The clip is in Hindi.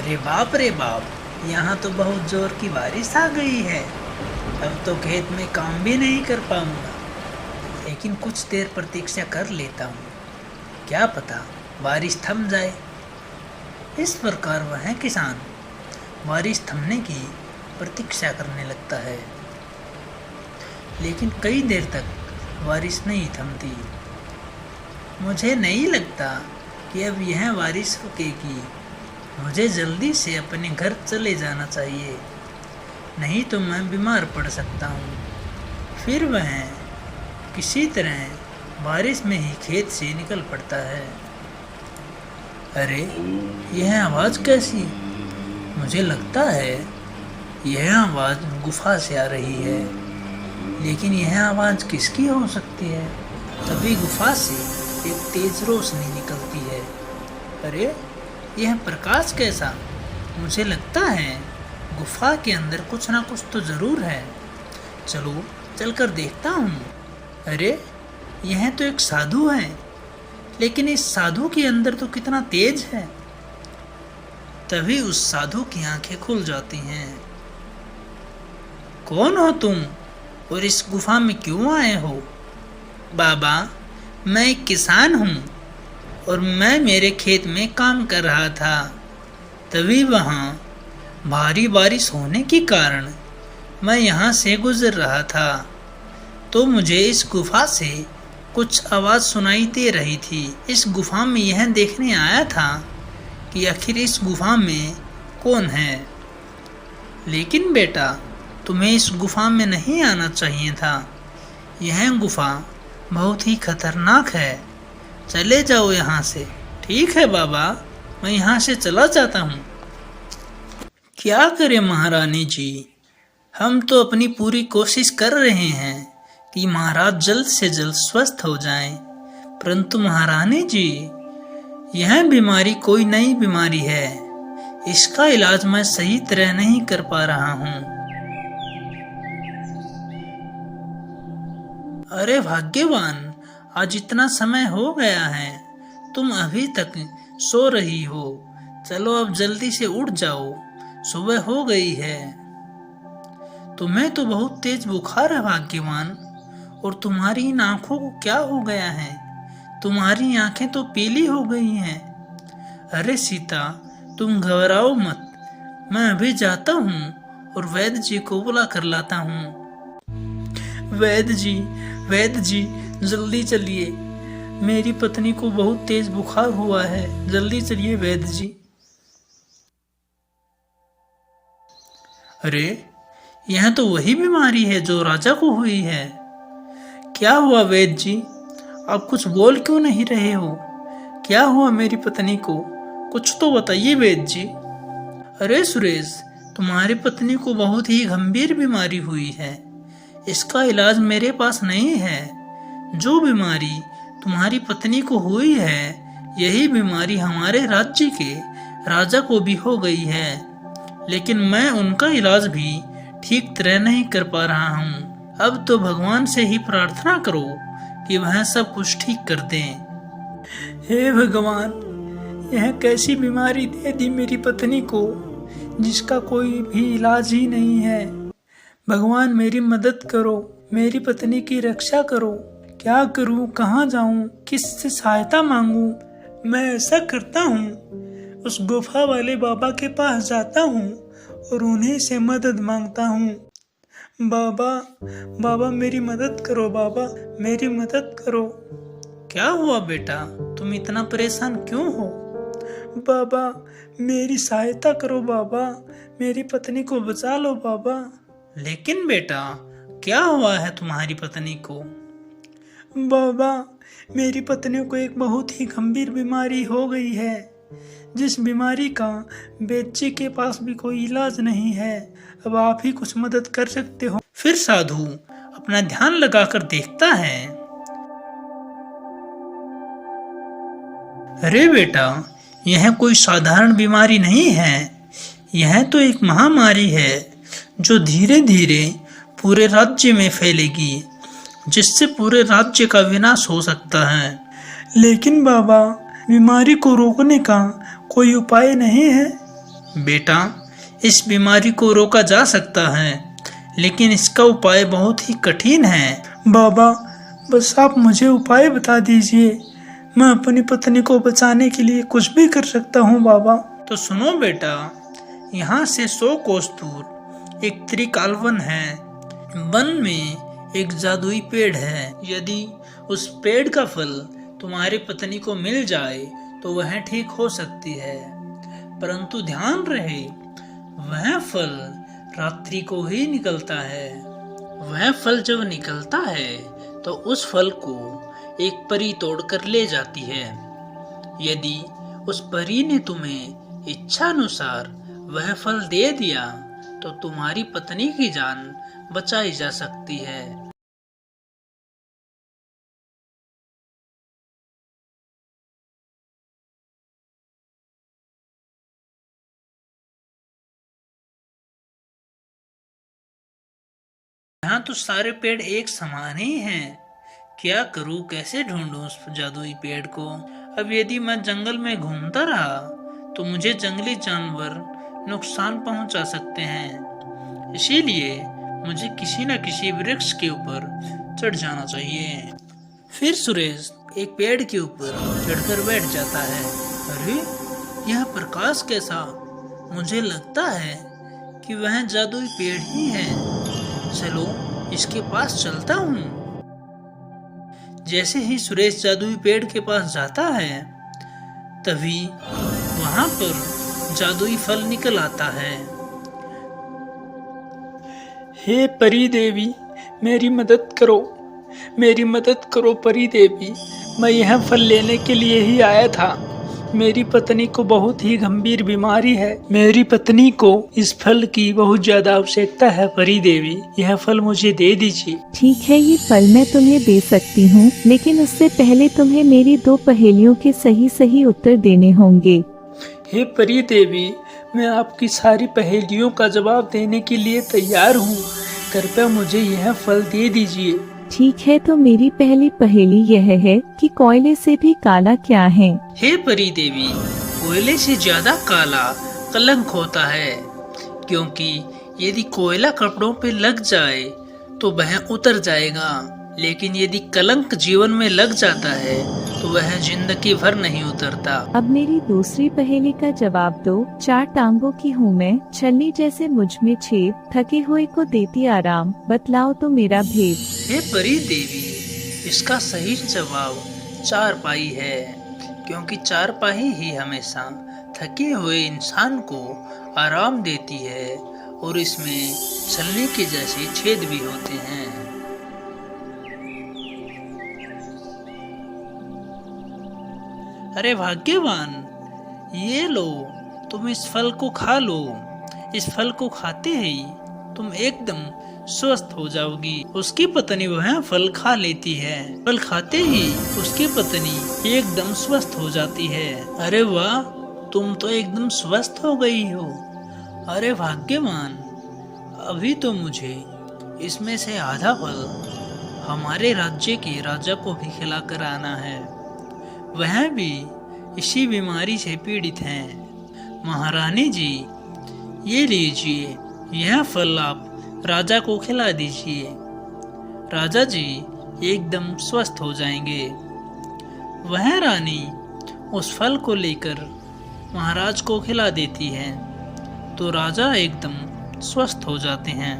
अरे बाप रे बाप, यहाँ तो बहुत जोर की बारिश आ गई है। अब तो खेत में काम भी नहीं कर पाऊंगा, लेकिन कुछ देर प्रतीक्षा कर लेता हूँ। क्या पता बारिश थम जाए। इस प्रकार वह किसान बारिश थमने की प्रतीक्षा करने लगता है, लेकिन कई देर तक बारिश नहीं थमती। मुझे नहीं लगता कि अब यह बारिश रुकेगी। मुझे जल्दी से अपने घर चले जाना चाहिए, नहीं तो मैं बीमार पड़ सकता हूँ। फिर वह किसी तरह बारिश में ही खेत से निकल पड़ता है। अरे यह आवाज़ कैसी? मुझे लगता है यह आवाज़ गुफा से आ रही है, लेकिन यह आवाज़ किसकी हो सकती है? तभी गुफा से एक तेज रोशनी निकलती है। अरे यह प्रकाश कैसा? मुझे लगता है गुफा के अंदर कुछ ना कुछ तो ज़रूर है। चलो चलकर देखता हूँ। अरे यह तो एक साधु है, लेकिन इस साधु के अंदर तो कितना तेज है। तभी उस साधु की आंखें खुल जाती हैं। कौन हो तुम और इस गुफा में क्यों आए हो? बाबा, मैं एक किसान हूँ और मैं मेरे खेत में काम कर रहा था। तभी वहाँ भारी बारिश होने के कारण मैं यहाँ से गुजर रहा था, तो मुझे इस गुफा से कुछ आवाज़ सुनाई दे रही थी। इस गुफा में यह देखने आया था कि आखिर इस गुफा में कौन है। लेकिन बेटा, तुम्हें इस गुफा में नहीं आना चाहिए था। यह गुफा बहुत ही खतरनाक है। चले जाओ यहाँ से। ठीक है बाबा, मैं यहाँ से चला जाता हूँ। क्या करें महारानी जी, हम तो अपनी पूरी कोशिश कर रहे हैं कि महाराज जल्द से जल्द स्वस्थ हो जाएं, परंतु महारानी जी, यह बीमारी कोई नई बीमारी है। इसका इलाज मैं सही तरह नहीं कर पा रहा हूँ। अरे भाग्यवान, आज इतना समय हो गया है, तुम अभी तक सो रही हो। चलो अब जल्दी से उठ जाओ, सुबह हो गई है। तुम्हें तो बहुत तेज बुखार है भाग्यवान, और तुम्हारी इन आंखों को क्या हो गया है? तुम्हारी आंखें तो पीली हो गई हैं। अरे सीता, तुम घबराओ मत, मैं अभी जाता हूँ और वैद्य जी को बुला कर लाता हूँ। वैद्य जी जल्दी चलिए, मेरी पत्नी को बहुत तेज बुखार हुआ है। जल्दी चलिए वैद्य जी। अरे यह तो वही बीमारी है जो राजा को हुई है। क्या हुआ वैद्य जी? आप कुछ बोल क्यों नहीं रहे हो? क्या हुआ मेरी पत्नी को? कुछ तो बताइए वैद्य जी। अरे सुरेश, तुम्हारी पत्नी को बहुत ही गंभीर बीमारी हुई है। इसका इलाज मेरे पास नहीं है। जो बीमारी तुम्हारी पत्नी को हुई है, यही बीमारी हमारे राज्य के राजा को भी हो गई है, लेकिन मैं उनका इलाज भी ठीक तरह नहीं कर पा रहा हूँ। अब तो भगवान से ही प्रार्थना करो कि वह सब कुछ ठीक कर दें। हे भगवान, यह कैसी बीमारी दे दी मेरी पत्नी को, जिसका कोई भी इलाज ही नहीं है। भगवान मेरी मदद करो, मेरी पत्नी की रक्षा करो। क्या करूं, कहाँ जाऊं, किससे सहायता मांगूं? मैं ऐसा करता हूँ, उस गुफा वाले बाबा के पास जाता हूँ और उन्हीं से मदद मांगता हूँ। बाबा मेरी मदद करो, बाबा मेरी मदद करो। क्या हुआ बेटा, तुम इतना परेशान क्यों हो? बाबा मेरी सहायता करो, बाबा मेरी पत्नी को बचा लो बाबा। लेकिन बेटा, क्या हुआ है तुम्हारी पत्नी को? बाबा मेरी पत्नी को एक बहुत ही गंभीर बीमारी हो गई है, जिस बीमारी का वैद्य जी के पास भी कोई इलाज नहीं है। अब आप ही कुछ मदद कर सकते हो। फिर साधु अपना ध्यान लगाकर देखता है। अरे बेटा, यह कोई साधारण बीमारी नहीं है। यह तो एक महामारी है जो धीरे धीरे पूरे राज्य में फैलेगी, जिससे पूरे राज्य का विनाश हो सकता है। लेकिन बाबा, बीमारी को रोकने का कोई उपाय नहीं है? बेटा, इस बीमारी को रोका जा सकता है, लेकिन इसका उपाय बहुत ही कठिन है। बाबा, बस आप मुझे उपाय बता दीजिए, मैं अपनी पत्नी को बचाने के लिए कुछ भी कर सकता हूँ बाबा। तो सुनो बेटा, यहाँ से 100 कोस दूर एक त्रिकाल वन है। वन में एक जादुई पेड़ है। यदि उस पेड़ का फल तुम्हारी पत्नी को मिल जाए तो वह ठीक हो सकती है, परंतु ध्यान रहे वह फल रात्रि को ही निकलता है। वह फल जब निकलता है तो उस फल को एक परी तोड़कर ले जाती है। यदि उस परी ने तुम्हें इच्छा अनुसार वह फल दे दिया तो तुम्हारी पत्नी की जान बचाई जा सकती है। यहाँ तो सारे पेड़ एक समान ही हैं। क्या करूँ, कैसे ढूंढूं उस जादुई पेड़ को? अब यदि मैं जंगल में घूमता रहा तो मुझे जंगली जानवर नुकसान पहुंचा सकते हैं। इसीलिए मुझे किसी न किसी वृक्ष के ऊपर चढ़ जाना चाहिए। फिर सुरेश एक पेड़ के ऊपर चढ़कर बैठ जाता है। अरे, यह प्रकाश कैसा? मुझे लगता है कि वह जादुई पेड़ ही है। चलो इसके पास चलता हूँ। जैसे ही सुरेश जादुई पेड़ के पास जाता है, तभी वहां पर जादुई फल निकल आता है। हे परी देवी, मेरी मदद करो, मेरी मदद करो परी देवी। मैं यह फल लेने के लिए ही आया था। मेरी पत्नी को बहुत ही गंभीर बीमारी है। मेरी पत्नी को इस फल की बहुत ज्यादा आवश्यकता है परी देवी, यह फल मुझे दे दीजिए। ठीक है, ये फल मैं तुम्हें दे सकती हूँ, लेकिन उससे पहले तुम्हें मेरी 2 पहेलियों के सही सही उत्तर देने होंगे। हे परी देवी, मैं आपकी सारी पहेलियों का जवाब देने के लिए तैयार हूँ। कृपया मुझे यह फल दे दीजिए। ठीक है, तो मेरी पहली पहेली यह है कि कोयले से भी काला क्या है? हे परी देवी, कोयले से ज्यादा काला कलंक होता है, क्योंकि यदि कोयला कपड़ों पे लग जाए तो वह उतर जाएगा, लेकिन यदि कलंक जीवन में लग जाता है तो वह जिंदगी भर नहीं उतरता। अब मेरी दूसरी पहेली का जवाब दो। 4 टांगों की हूँ मैं, छलनी जैसे मुझ में छेद, थके हुए को देती आराम, बतलाओ तो मेरा भेद। हे परी देवी, इसका सही जवाब चारपाई है, क्योंकि चारपाई ही हमेशा थके हुए इंसान को आराम देती है और इसमें छलनी के जैसे छेद भी होते हैं। अरे भाग्यवान, ये लो, तुम इस फल को खा लो। इस फल को खाते ही तुम एकदम स्वस्थ हो जाओगी। उसकी पत्नी वह फल खा लेती है। फल खाते ही उसकी पत्नी एकदम स्वस्थ हो जाती है। अरे वाह, तुम तो एकदम स्वस्थ हो गई हो। अरे भाग्यवान, अभी तो मुझे इसमें से आधा फल हमारे राज्य के राजा को भी खिलाकर आना है। वह भी इसी बीमारी से पीड़ित हैं। महारानी जी, ये लीजिए, यह फल आप राजा को खिला दीजिए। राजा जी एकदम स्वस्थ हो जाएंगे। वह रानी उस फल को लेकर महाराज को खिला देती है तो राजा एकदम स्वस्थ हो जाते हैं।